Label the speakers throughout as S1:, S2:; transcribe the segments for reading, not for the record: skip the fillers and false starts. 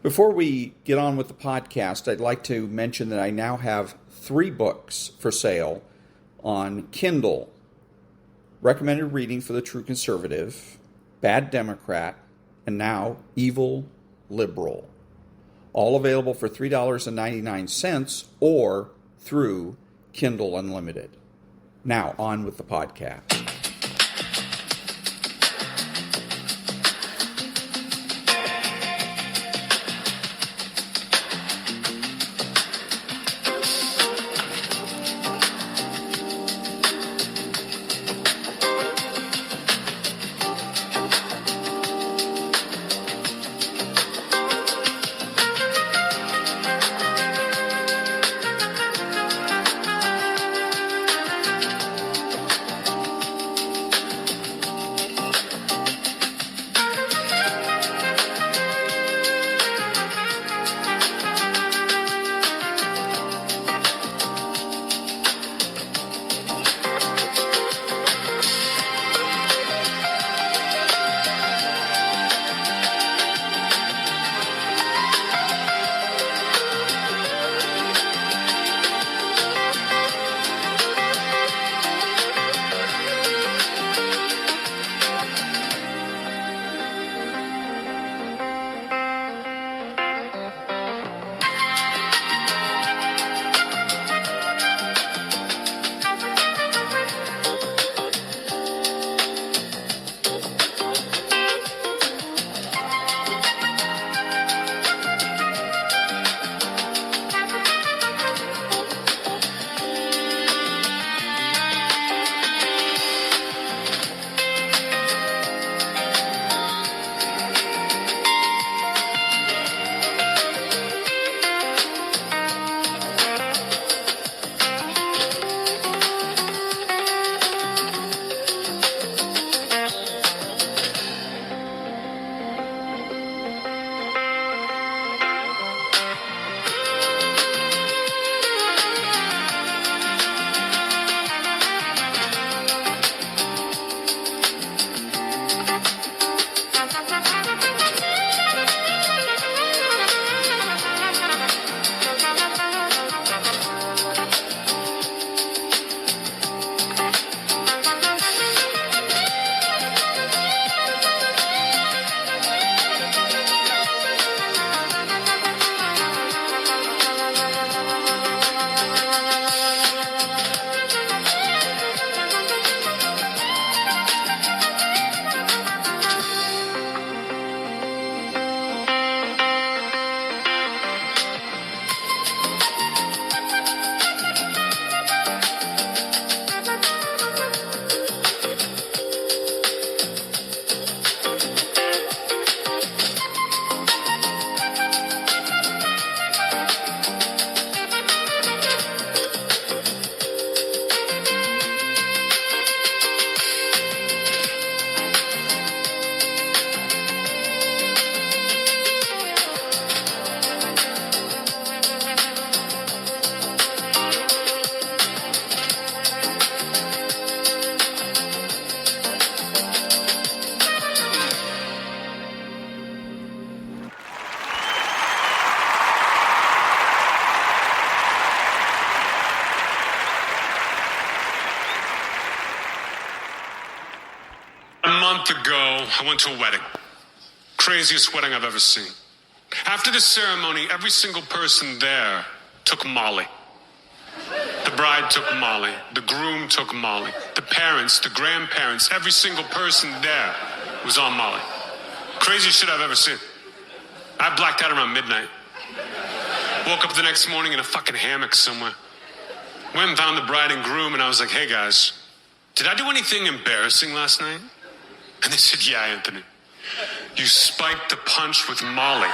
S1: Before we get on with the podcast, I'd like to mention that I now have 3 books for sale on Kindle. Recommended Reading for the True Conservative, Bad Democrat, and now Evil Liberal. All available for $3.99 or through Kindle Unlimited. Now, on with the podcast.
S2: I went to a wedding. Craziest wedding I've ever seen. After the ceremony, every single person there took Molly. The bride took Molly. The groom took Molly. The parents, the grandparents, every single person there was on Molly. Craziest shit I've ever seen. I blacked out around midnight. Woke up the next morning in a fucking hammock somewhere. Went and found the bride and groom, and I was like, hey guys, did I do anything embarrassing last night? And they said, yeah, Anthony. You spiked the punch with Molly.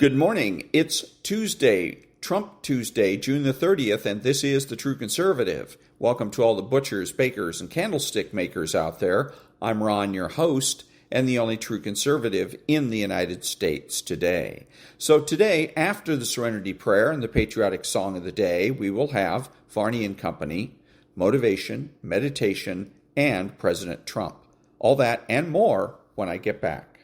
S1: Good morning. It's Tuesday, Trump Tuesday, June the 30th, and this is The True Conservative. Welcome to all the butchers, bakers, and candlestick makers out there. I'm Ron, your host, and the only true conservative in the United States today. So today, after the Serenity Prayer and the patriotic song of the day, we will have Varney and Company, motivation, meditation, and President Trump. All that and more when I get back.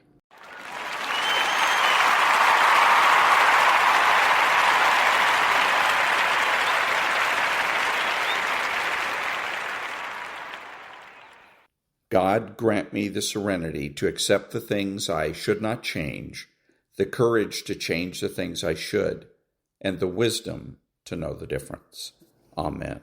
S1: God grant me the serenity to accept the things I should not change, the courage to change the things I should, and the wisdom to know the difference. Amen.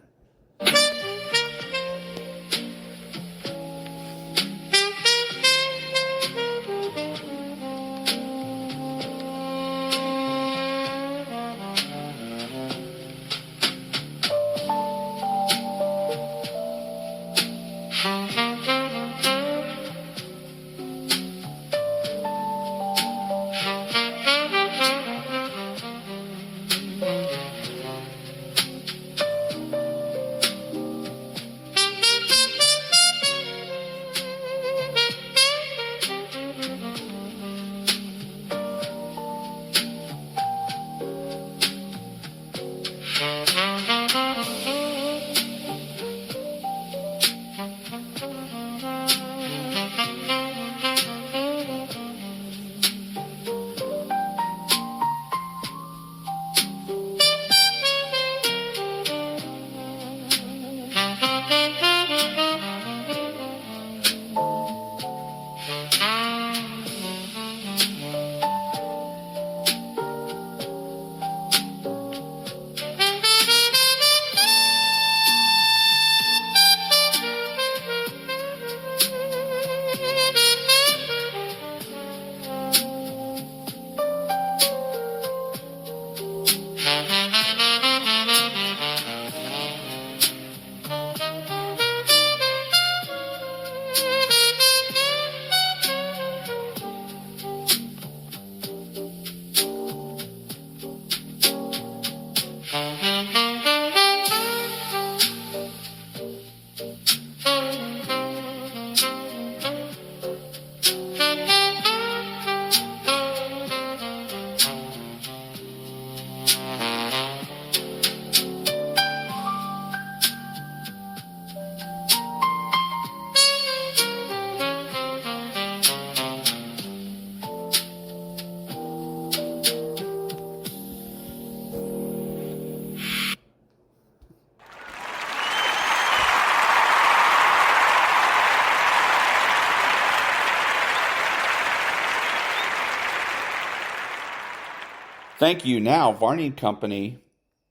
S1: Thank you. Now, Varney and Company.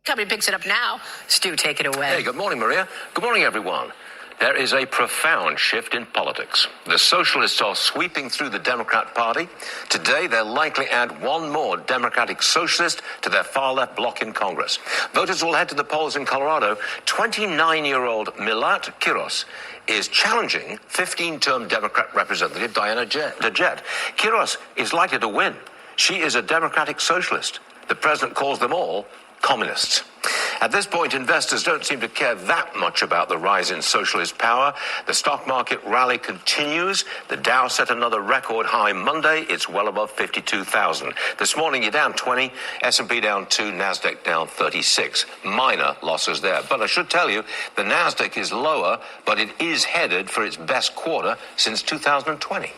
S3: Company picks it up now. Stu, take it away.
S4: Hey, good morning, Maria. Good morning, everyone. There is a profound shift in politics. The socialists are sweeping through the Democrat Party. Today, they'll likely add one more Democratic socialist to their far-left bloc in Congress. Voters will head to the polls in Colorado. 29-year-old Milat Quiros is challenging 15-term Democrat Representative Diana DeJet. Quiros is likely to win. She is a Democratic socialist. The president calls them all communists. At this point, investors don't seem to care that much about the rise in socialist power. The stock market rally continues. The Dow set another record high Monday. It's well above 52,000. This morning, you're down 20, S&P down 2, NASDAQ down 36. Minor losses there. But I should tell you, the NASDAQ is lower, but it is headed for its best quarter since 2020.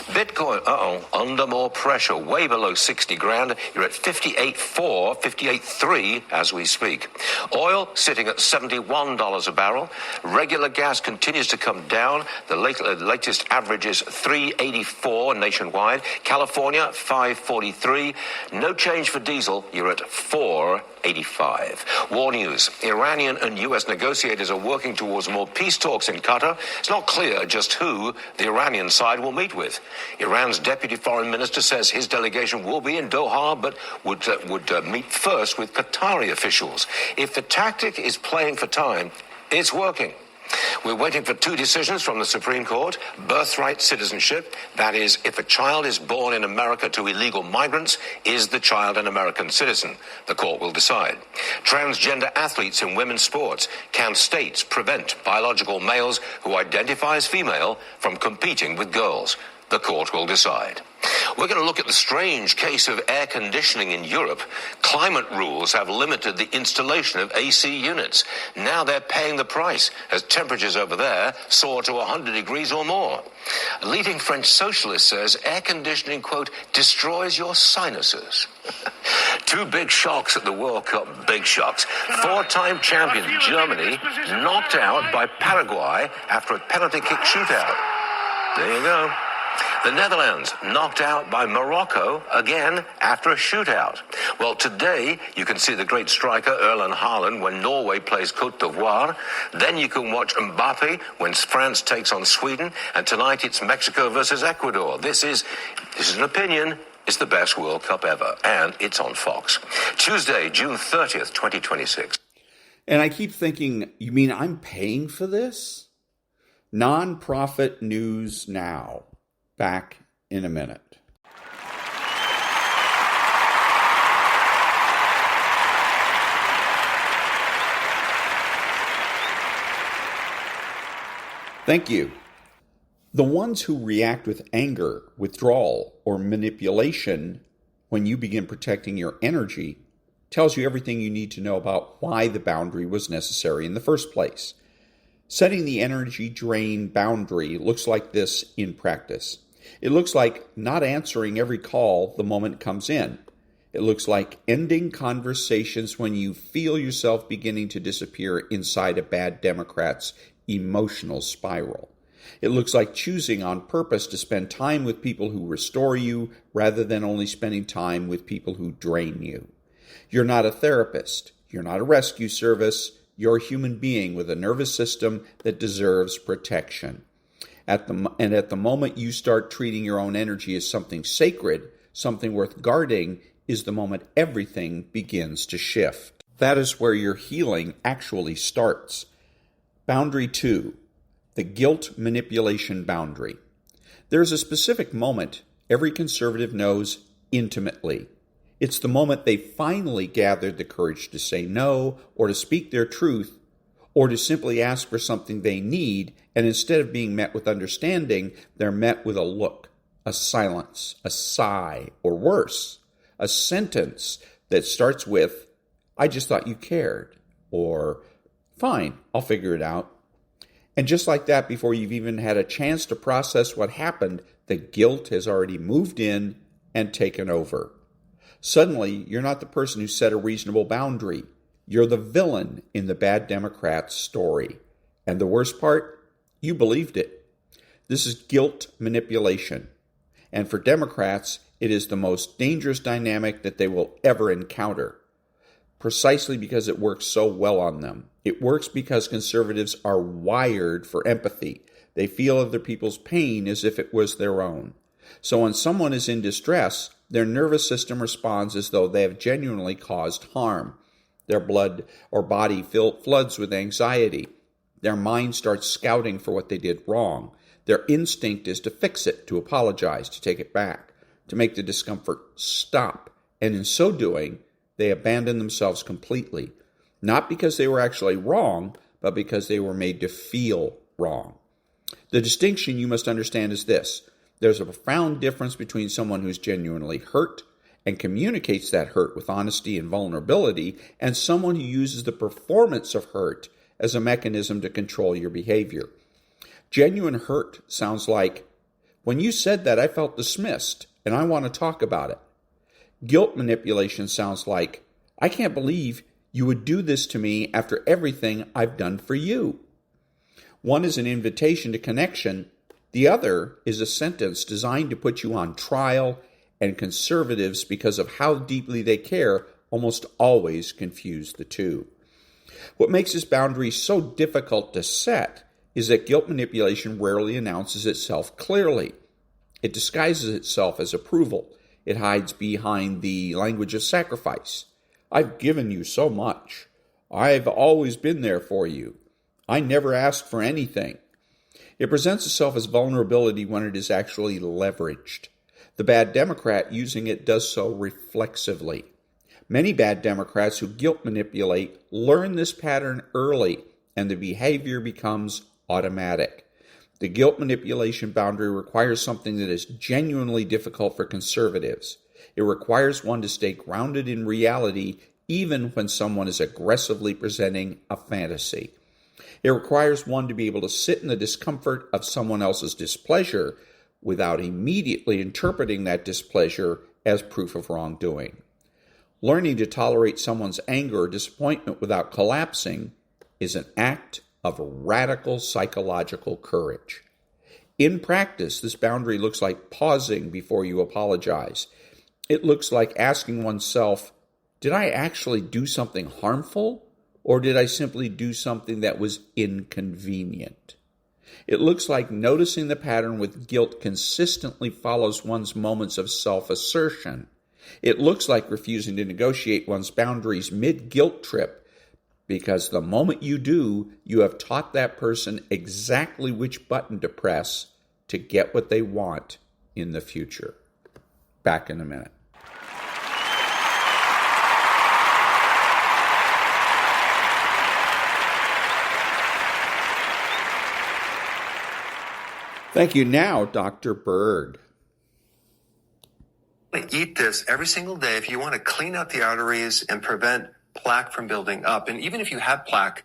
S4: Bitcoin, under more pressure, way below 60 grand. You're at 58.4, 58.3 as we speak. Oil sitting at $71 a barrel. Regular gas continues to come down. The latest average is 384 nationwide. California, 543. No change for diesel. You're at 485. War news. Iranian and U.S. negotiators are working towards more peace talks in Qatar. It's not clear just who the Iranian side will meet with. Iran's deputy foreign minister says his delegation will be in Doha, but would meet first with Qatari officials. If the tactic is playing for time, it's working. We're waiting for two decisions from the Supreme Court. Birthright citizenship, that is, if a child is born in America to illegal migrants, is the child an American citizen? The court will decide. Transgender athletes in women's sports. Can states prevent biological males who identify as female from competing with girls? The court will decide. We're going to look at the strange case of air conditioning in Europe. Climate rules have limited the installation of AC units. Now they're paying the price as temperatures over there soar to 100 degrees or more. A leading French socialist says air conditioning, quote, destroys your sinuses. Two big shocks at the World Cup, big shocks. Four-time champion Germany knocked out by Paraguay after a penalty kick shootout. There you go. The Netherlands knocked out by Morocco again after a shootout. Well, today you can see the great striker Erling Haaland when Norway plays Côte d'Ivoire. Then you can watch Mbappe when France takes on Sweden. And tonight it's Mexico versus Ecuador. This is an opinion. It's the best World Cup ever. And it's on Fox. Tuesday, June 30th, 2026.
S1: And I keep thinking, you mean I'm paying for this? Non-profit news now. Back in a minute. Thank you. The ones who react with anger, withdrawal, or manipulation when you begin protecting your energy tells you everything you need to know about why the boundary was necessary in the first place. Setting the energy drain boundary looks like this in practice. It looks like not answering every call the moment it comes in. It looks like ending conversations when you feel yourself beginning to disappear inside a bad Democrat's emotional spiral. It looks like choosing on purpose to spend time with people who restore you rather than only spending time with people who drain you. You're not a therapist. You're not a rescue service. You're a human being with a nervous system that deserves protection. At the moment you start treating your own energy as something sacred, something worth guarding, is the moment everything begins to shift. That is where your healing actually starts. Boundary 2, the guilt manipulation boundary. There's a specific moment every conservative knows intimately. It's the moment they finally gathered the courage to say no, or to speak their truth, or to simply ask for something they need, and instead of being met with understanding, they're met with a look, a silence, a sigh, or worse, a sentence that starts with, "I just thought you cared," or "Fine, I'll figure it out." And just like that, before you've even had a chance to process what happened, the guilt has already moved in and taken over. Suddenly, you're not the person who set a reasonable boundary. You're the villain in the bad Democrat's story. And the worst part, you believed it. This is guilt manipulation. And for Democrats, it is the most dangerous dynamic that they will ever encounter. Precisely because it works so well on them. It works because conservatives are wired for empathy. They feel other people's pain as if it was their own. So when someone is in distress, their nervous system responds as though they have genuinely caused harm. Their blood or body floods with anxiety. Their mind starts scouting for what they did wrong. Their instinct is to fix it, to apologize, to take it back, to make the discomfort stop. And in so doing, they abandon themselves completely, not because they were actually wrong, but because they were made to feel wrong. The distinction you must understand is this. There's a profound difference between someone who's genuinely hurt and communicates that hurt with honesty and vulnerability, and someone who uses the performance of hurt as a mechanism to control your behavior. Genuine hurt sounds like, "When you said that, I felt dismissed, and I want to talk about it." Guilt manipulation sounds like, "I can't believe you would do this to me after everything I've done for you." One is an invitation to connection. The other is a sentence designed to put you on trial, and conservatives, because of how deeply they care, almost always confuse the two. What makes this boundary so difficult to set is that guilt manipulation rarely announces itself clearly. It disguises itself as approval. It hides behind the language of sacrifice. "I've given you so much. I've always been there for you. I never asked for anything." It presents itself as vulnerability when it is actually leveraged. The bad Democrat using it does so reflexively. Many bad Democrats who guilt manipulate learn this pattern early, and the behavior becomes automatic. The guilt manipulation boundary requires something that is genuinely difficult for conservatives. It requires one to stay grounded in reality even when someone is aggressively presenting a fantasy. It requires one to be able to sit in the discomfort of someone else's displeasure without immediately interpreting that displeasure as proof of wrongdoing. Learning to tolerate someone's anger or disappointment without collapsing is an act of radical psychological courage. In practice, this boundary looks like pausing before you apologize. It looks like asking oneself, did I actually do something harmful, or did I simply do something that was inconvenient? It looks like noticing the pattern with guilt consistently follows one's moments of self-assertion. It looks like refusing to negotiate one's boundaries mid-guilt trip, because the moment you do, you have taught that person exactly which button to press to get what they want in the future. Back in a minute. Thank you. Now, Dr. Berg.
S5: Eat this every single day if you want to clean out the arteries and prevent plaque from building up. And even if you have plaque,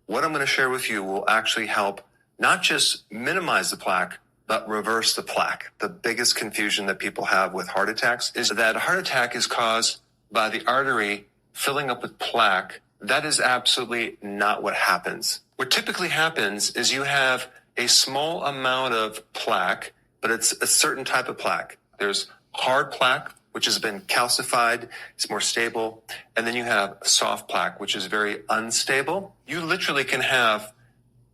S5: what I'm going to share with you will actually help not just minimize the plaque, but reverse the plaque. The biggest confusion that people have with heart attacks is that a heart attack is caused by the artery filling up with plaque. That is absolutely not what happens. What typically happens is you have a small amount of plaque, but it's a certain type of plaque. There's hard plaque, which has been calcified, it's more stable. And then you have soft plaque, which is very unstable. You literally can have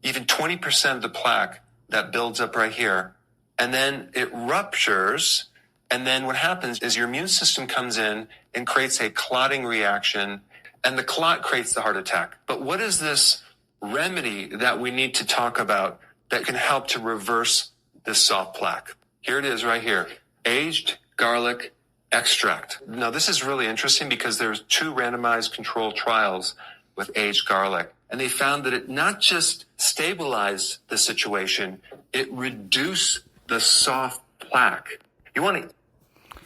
S5: even 20% of the plaque that builds up right here. And then it ruptures. And then what happens is your immune system comes in and creates a clotting reaction. And the clot creates the heart attack. But what is this remedy that we need to talk about that can help to reverse this soft plaque? Here it is right here. Aged garlic extract. Now, this is really interesting because there's 2 randomized controlled trials with aged garlic. And they found that it not just stabilized the situation, it reduced the soft plaque. You want to...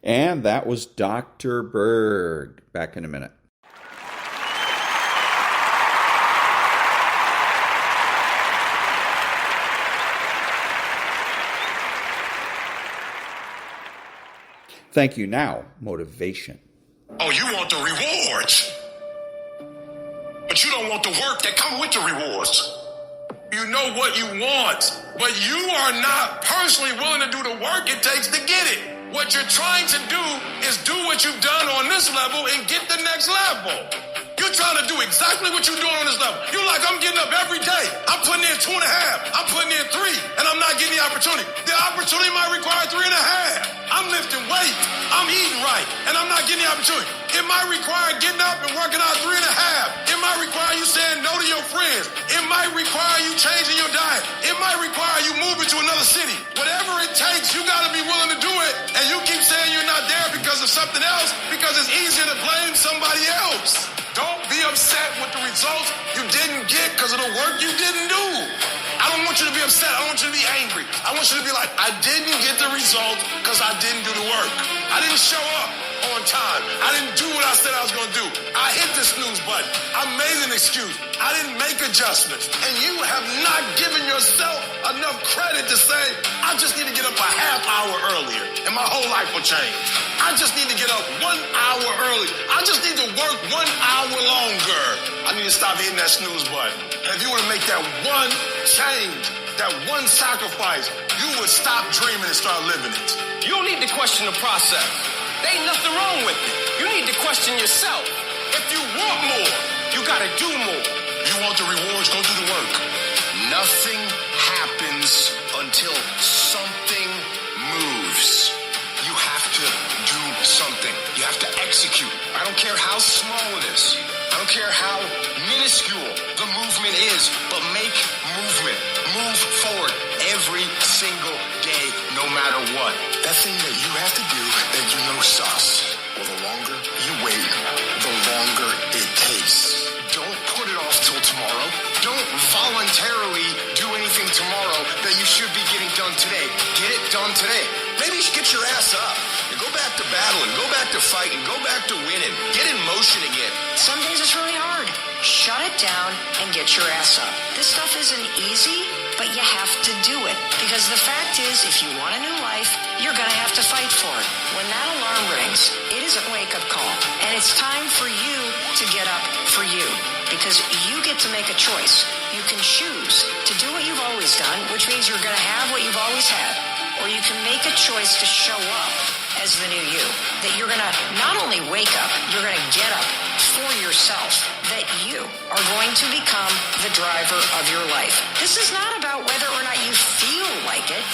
S1: And that was Dr. Berg. Back in a minute. Thank you. Now, motivation.
S6: Oh, you want the rewards. But you don't want the work that come with the rewards. You know what you want, but you are not personally willing to do the work it takes to get it. What you're trying to do is do what you've done on this level and get the next level. You're trying to do exactly what you're doing on this level. You're like, I'm getting up every day. I'm putting in 2.5. I'm putting in 3, and I'm not getting the opportunity. The opportunity might require 3.5. I'm lifting weight. I'm eating right, and I'm not getting the opportunity. It might require getting up and working out 3.5. It might require you saying no to your friends. It might require you changing your diet. It might require you moving to another city. Whatever it takes, you got to be willing to do it. And you keep saying you're not there because of something else, because it's easier to blame somebody else. Don't be upset with the results you didn't get because of the work you didn't do. I don't want you to be upset. I don't want you to be angry. I want you to be like, I didn't get the results because I didn't do the work. I didn't show up on time. I didn't do what I said I was going to do. I hit the snooze button. I made an excuse. I didn't make adjustments. And you have not given yourself enough credit to say, I just need to get up a half hour earlier and my whole life will change. I just need to get up 1 hour early. I just need to work 1 hour longer. I need to stop hitting that snooze button. And if you were to make that one change, that one sacrifice, you would stop dreaming and start living it.
S7: You don't need to question the process. There ain't nothing wrong with it. You need to question yourself. If you want more, you gotta do more.
S6: You want the rewards, go do the work.
S7: Nothing happens until something moves. You have to do something. You have to execute. I don't care how small it is. I don't care how minuscule the movement is, but make movement. Move forward every single day, no matter what.
S6: That thing that you have to do that you know sucks. Well, the longer you wait, the longer it takes.
S7: Don't put it off till tomorrow. Don't voluntarily do anything tomorrow that you should be getting done today. Get it done today.
S6: Maybe you should get your ass up and go back to battling, go back to fighting, go back to winning. Get in motion again.
S3: Some days it's really hard. Shut it down and get your ass up. This stuff isn't easy, but you have to do it. Because the fact is, if you want a new life, you're going to have to fight for it. When that alarm rings, it is a wake-up call. And it's time for you to get up for you. Because you get to make a choice. You can choose to do what you've always done, which means you're going to have what you've always had. Or you can make a choice to show up as the new you. That you're going to not only wake up, you're going to get up for yourself. That you are going to become the driver of your life. This is not about whether or not you feel like it.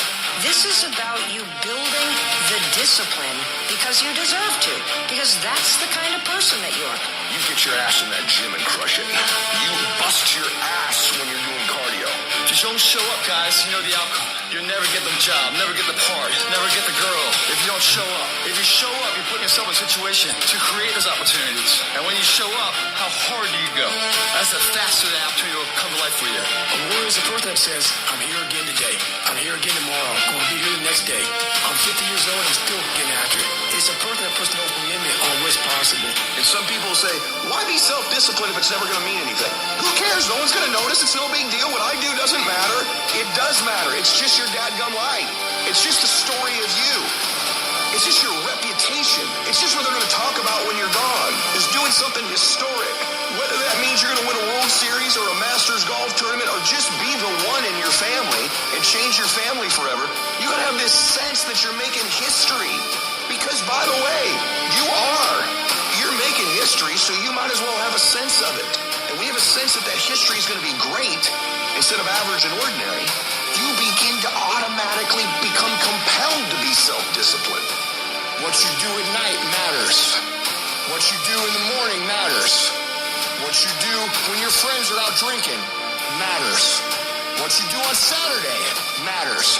S3: This is about you building the discipline because you deserve to. Because that's the kind of person that you are.
S7: You get your ass in that gym and crush it. You bust your ass when you're doing cardio.
S8: If you don't show up, guys, you know the outcome. You'll never get the job, never get the part, never get the girl if you don't show up. If you show up, you're putting yourself in a situation to create those opportunities. And when you show up, how hard do you go? That's the faster the opportunity will come to life for you.
S9: A warrior is a person that says, I'm here again today. I'm here again tomorrow. I'm going to be here the next day. I'm 50 years old. I'm still getting after it. It's a person that puts no commitment on what's possible.
S7: And some people say, why be self-disciplined if it's never going to mean anything? Who cares? No one's going to notice. It's no big deal. What I do doesn't matter. It does matter. It's just your dadgum life. It's just the story of you. It's just your reputation. It's just what they're going to talk about when you're gone. Is doing something historic. Whether that means you're going to win a World Series or a Masters golf tournament or just be the one in your family and change your family forever, you got to have this sense that you're making history. Because, by the way, you are. You're making history, so you might as well have a sense of it. And when you have a sense that that history is going to be great instead of average and ordinary, you begin to automatically become compelled to be self-disciplined.
S9: What you do at night matters. What you do in the morning matters. What you do when your friends are out drinking matters. What you do on Saturday matters.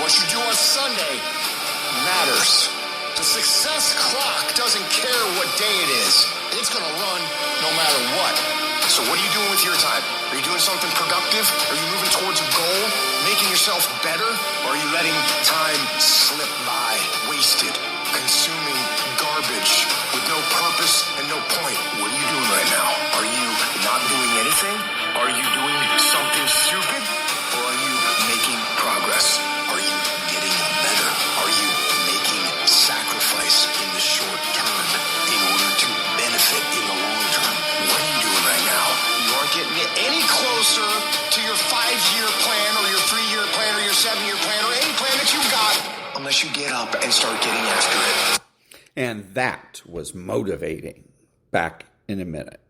S9: What you do on Sunday matters. The success clock doesn't care what day it is. It's going to run no matter what.
S7: So what are you doing with your time? Are you doing something productive? Are you moving towards a goal? Making yourself better? Or are you letting time slip by, wasted, consuming garbage with no purpose and no point? What are you doing right now? Are you not doing anything? Are you doing something stupid? Or are you making progress? Are you getting better? Are you making sacrifice in the short term in order to benefit in the long term? What are you doing right now? You aren't getting any closer to your 5-year plan or your 3-year plan or your 7-year plan or any plan that you've got unless you get up and start getting after it.
S1: And that was motivating. Back in a minute.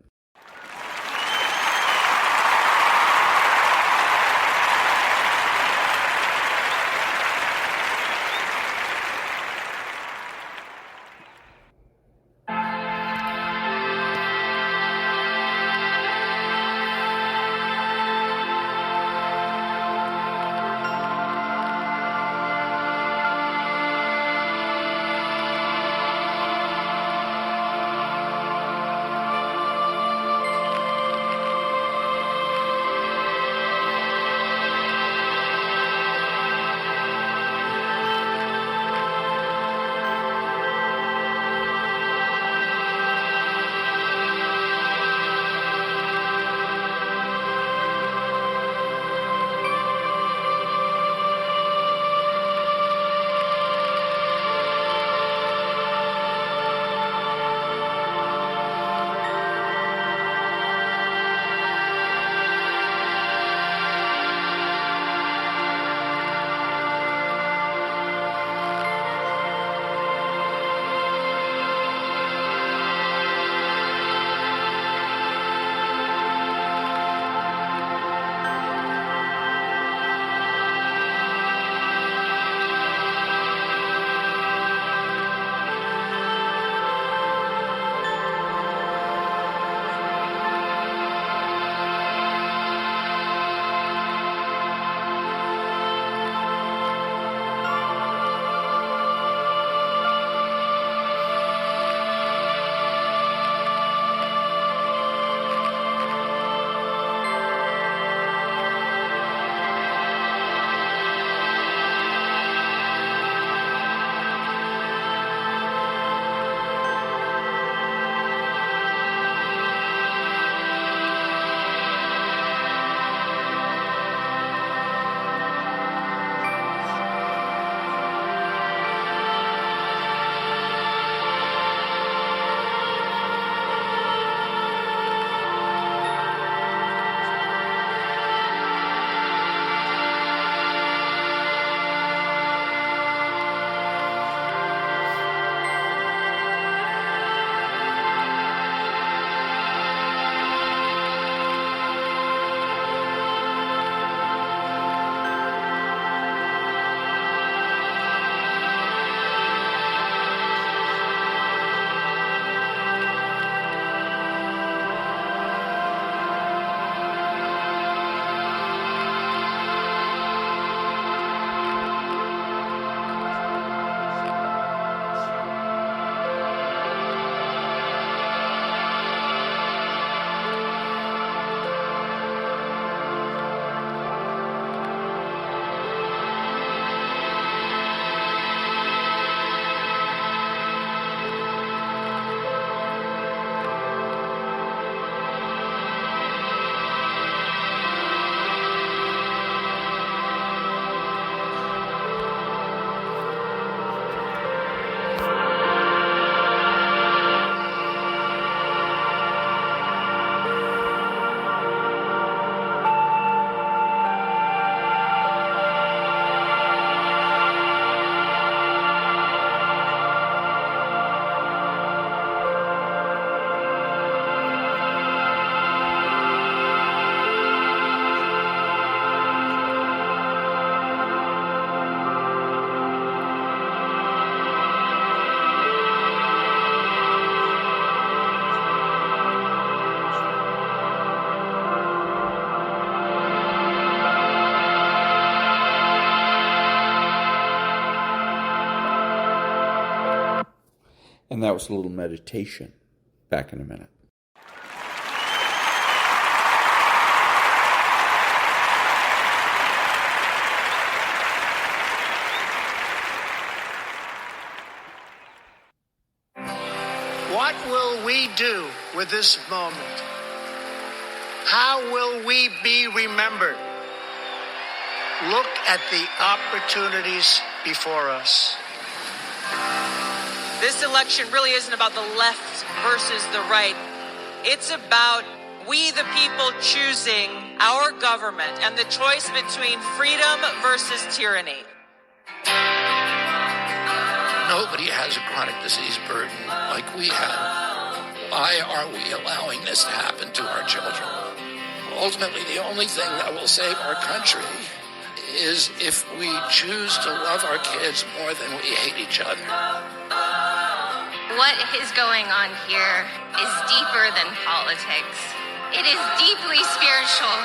S1: And that was a little meditation. Back in a minute.
S10: What will we do with this moment? How will we be remembered? Look at the opportunities before us.
S11: This election really isn't about the left versus the right. It's about we the people choosing our government and the choice between freedom versus tyranny.
S12: Nobody has a chronic disease burden like we have. Why are we allowing this to happen to our children? Ultimately, the only thing that will save our country is if we choose to love our kids more than we hate each other.
S13: What is going on here is deeper than politics. It is deeply spiritual.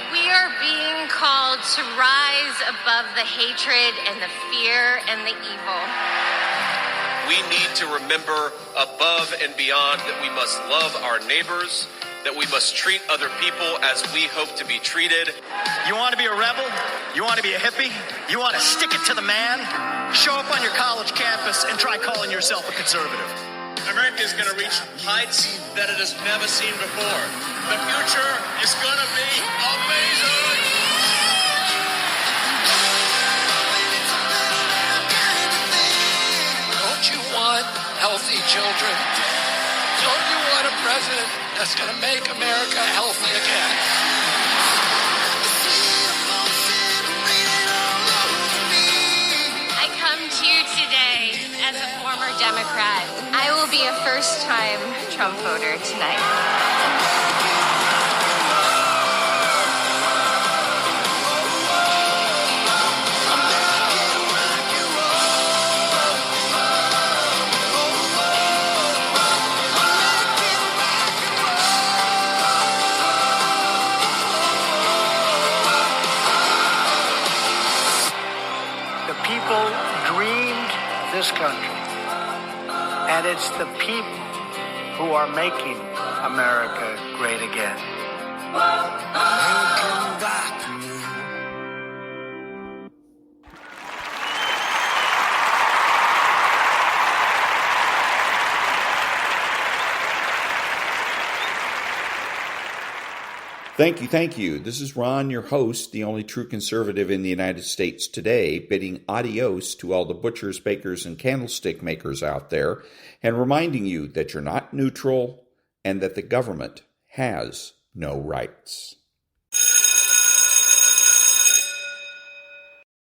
S13: We are being called to rise above the hatred and the fear and the evil.
S14: We need to remember above and beyond that we must love our neighbors, that we must treat other people as we hope to be treated.
S10: You want to be a rebel? You want to be a hippie? You want to stick it to the man? Show up on your college campus and try calling yourself a conservative.
S15: America is going to reach heights that it has never seen before. The future is going to be amazing.
S12: Don't you want healthy children? Don't you want a president that's going to make America healthy again?
S13: I come to you today as a former Democrat. I will be a first-time Trump voter tonight.
S10: People dreamed this country, and it's the people who are making America great again.
S1: Thank you. This is Ron, your host, the only true conservative in the United States today, bidding adios to all the butchers, bakers, and candlestick makers out there, and reminding you that you're not neutral and that the government has no rights.